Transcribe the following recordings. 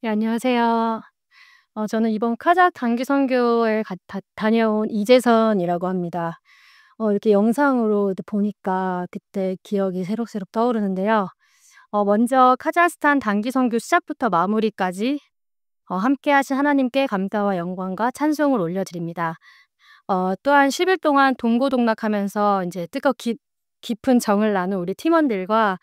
네, 안녕하세요. 저는 이번 카자흐 단기 선교에 다녀온 이재선이라고 합니다. 이렇게 영상으로 이렇게 보니까 그때 기억이 새록새록 떠오르는데요. 먼저 카자흐스탄 단기 선교 시작부터 마무리까지 함께 하신 하나님께 감사와 영광과 찬송을 올려드립니다. 또한 10일 동안 동고동락하면서 이제 깊은 정을 나눈 우리 팀원들과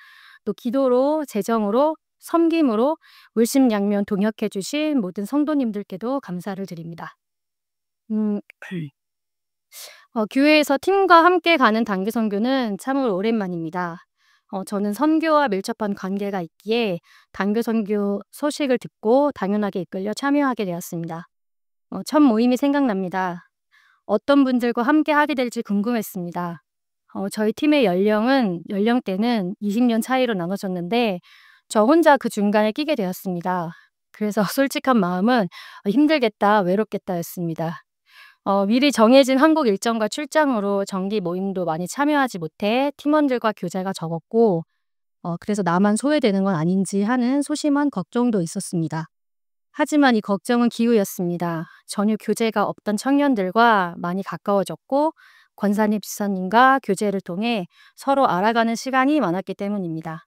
또 기도로, 재정으로, 섬김으로 물심양면 동역해 주신 모든 성도님들께도 감사를 드립니다. 음 교회에서 팀과 함께 가는 단기 선교는 참으로 오랜만입니다. 저는 선교와 밀접한 관계가 있기에 단기 선교 소식을 듣고 당연하게 이끌려 참여하게 되었습니다. 첫 모임이 생각납니다. 어떤 분들과 함께 하게 될지 궁금했습니다. 저희 팀의 연령대는 20년 차이로 나눠졌는데 저 혼자 그 중간에 끼게 되었습니다. 그래서 솔직한 마음은 '힘들겠다. 외롭겠다.'였습니다. 미리 정해진 한국 일정과 출장으로 정기 모임도 많이 참여하지 못해 팀원들과 교제가 적었고 그래서 '나만 소외되는 건 아닌지.' 하는 소심한 걱정도 있었습니다. 하지만 이 걱정은 기우였습니다. 전혀 교제가 없던 청년들과 많이 가까워졌고 권사님, 집사님과 교제를 통해 서로 알아가는 시간이 많았기 때문입니다.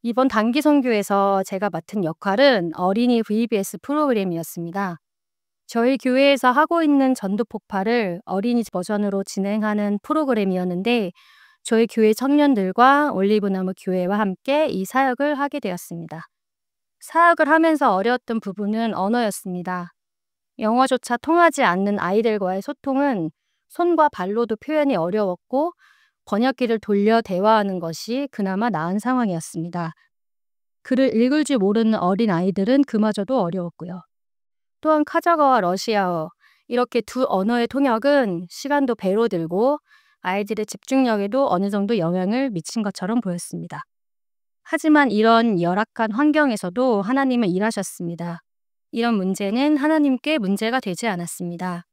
이번 단기 선교에서 제가 맡은 역할은 어린이 VBS 프로그램이었습니다. 저희 교회에서 하고 있는 전도 폭발을 어린이 버전으로 진행하는 프로그램이었는데 저희 교회 청년들과 올리브나무 교회와 함께 이 사역을 하게 되었습니다. 사역을 하면서 어려웠던 부분은 언어였습니다. 영어조차 통하지 않는 아이들과의 소통은 손과 발로도 표현이 어려웠고 번역기를 돌려 대화하는 것이 그나마 나은 상황이었습니다. 글을 읽을 줄 모르는 어린 아이들은 그마저도 어려웠고요. 또한 카자흐와 러시아어, 이렇게 두 언어의 통역은 시간도 배로 들고 아이들의 집중력에도 어느 정도 영향을 미친 것처럼 보였습니다. 하지만 이런 열악한 환경에서도 하나님은 일하셨습니다. 이런 문제는 하나님께 문제가 되지 않았습니다.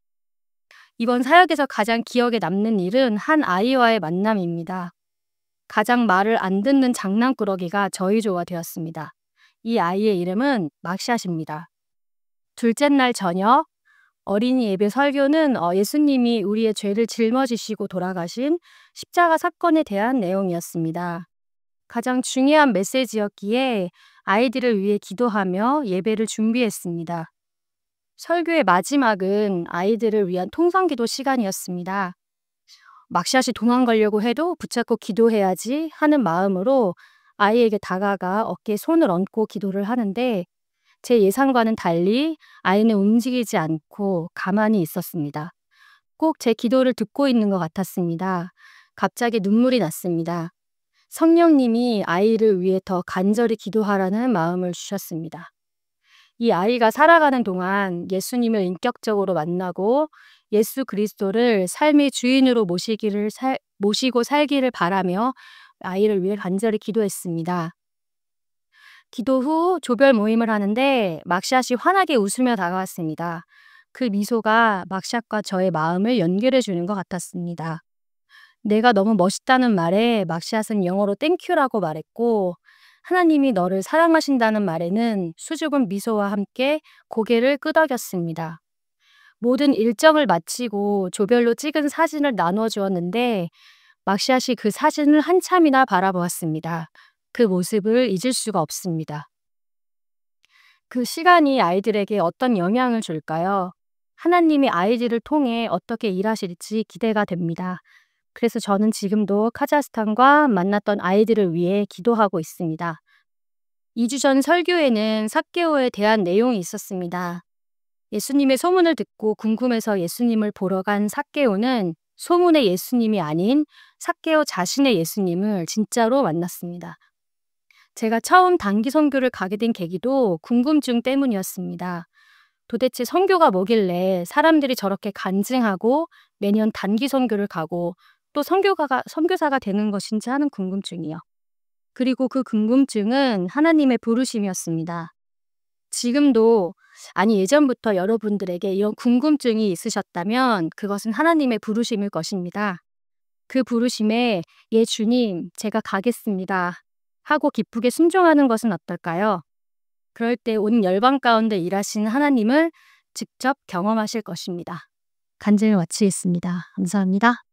이번 사역에서 가장 기억에 남는 일은 한 아이와의 만남입니다. 가장 말을 안 듣는 장난꾸러기가 저희 조가 되었습니다. 이 아이의 이름은 막샷입니다. 둘째 날 저녁 어린이 예배 설교는 예수님이 우리의 죄를 짊어지시고 돌아가신 십자가 사건에 대한 내용이었습니다. 가장 중요한 메시지였기에 아이들을 위해 기도하며 예배를 준비했습니다. 설교의 마지막은 아이들을 위한 통성기도 시간이었습니다. 막샷이 도망가려고 해도 붙잡고 기도해야지 하는 마음으로 아이에게 다가가 어깨에 손을 얹고 기도를 하는데 제 예상과는 달리 아이는 움직이지 않고 가만히 있었습니다. 꼭 제 기도를 듣고 있는 것 같았습니다. 갑자기 눈물이 났습니다. 성령님이 아이를 위해 더 간절히 기도하라는 마음을 주셨습니다. 이 아이가 살아가는 동안 예수님을 인격적으로 만나고 예수 그리스도를 삶의 주인으로 모시고 살기를 바라며 아이를 위해 간절히 기도했습니다. 기도 후 조별 모임을 하는데 막샷이 환하게 웃으며 다가왔습니다. 그 미소가 막샷과 저의 마음을 연결해 주는 것 같았습니다. 내가 너무 멋있다는 말에 막샷은 영어로 땡큐라고 말했고 하나님이 너를 사랑하신다는 말에는 수줍은 미소와 함께 고개를 끄덕였습니다. 모든 일정을 마치고 조별로 찍은 사진을 나눠 주었는데 막샷이 그 사진을 한참이나 바라보았습니다. 그 모습을 잊을 수가 없습니다. 그 시간이 아이들에게 어떤 영향을 줄까요? 하나님이 아이들을 통해 어떻게 일하실지 기대가 됩니다. 그래서 저는 지금도 카자흐스탄과 만났던 아이들을 위해 기도하고 있습니다. 2주 전 설교에는 삭개오에 대한 내용이 있었습니다. 예수님의 소문을 듣고 궁금해서 예수님을 보러 간 삭개오는 소문의 예수님이 아닌 삭개오 자신의 예수님을 진짜로 만났습니다. 제가 처음 단기 선교를 가게 된 계기도 궁금증 때문이었습니다. 도대체 선교가 뭐길래 사람들이 저렇게 간증하고 매년 단기 선교를 가고 또 선교사가 되는 것인지 하는 궁금증이요. 그리고 그 궁금증은 하나님의 부르심이었습니다. 지금도 아니 예전부터 여러분들에게 이런 궁금증이 있으셨다면 그것은 하나님의 부르심일 것입니다. 그 부르심에 예 주님 제가 가겠습니다 하고 기쁘게 순종하는 것은 어떨까요? 그럴 때 온 열방 가운데 일하시는 하나님을 직접 경험하실 것입니다. 간증을 마치겠습니다. 감사합니다.